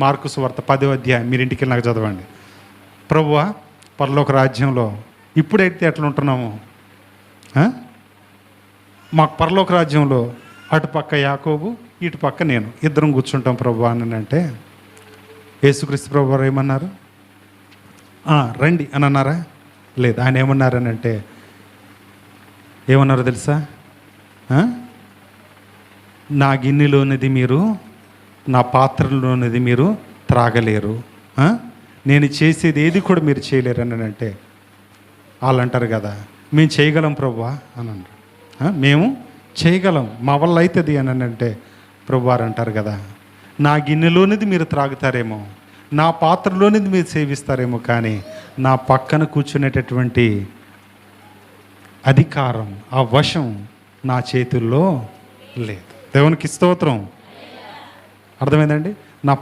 Mark సువార్త 10వ అధ్యాయం మీరు ఇంటికి నాకు చదవండి. ప్రభువా, పరలోక రాజ్యంలో ఇప్పుడైతే ఎట్లా ఉంటున్నాము, మాకు పరలోక రాజ్యంలో అటుపక్క యాకోబు ఇటుపక్క నేను ఇద్దరం కూర్చుంటాం ప్రభువా అని అంటే యేసుక్రీస్తు ప్రభు వారు ఏమన్నారు? రండి అని అన్నారా? లేదు, ఆయన ఏమన్నారని అంటే ఏమన్నారో తెలుసా? నా గిన్నెలోనిది మీరు, నా పాత్రలోనిది మీరు త్రాగలేరు, నేను చేసేది ఏది కూడా మీరు చేయలేరు అని అంటే వాళ్ళు అంటారు కదా, మేము చేయగలం ప్రభువా అని అన్నారు. మేము చేయగలం, మా వల్ల అవుతుంది అని అంటే ప్రభువారు అంటారు కదా, నా గిన్నెలోనిది మీరు త్రాగుతారేమో, నా పాత్రలోనిది మీరు సేవిస్తారేమో, కానీ నా పక్కన కూర్చునేటటువంటి అధికారం, ఆ వశం నా చేతుల్లో లేదు. దేవునికి స్తోత్రం. అర్థమైందండి? నా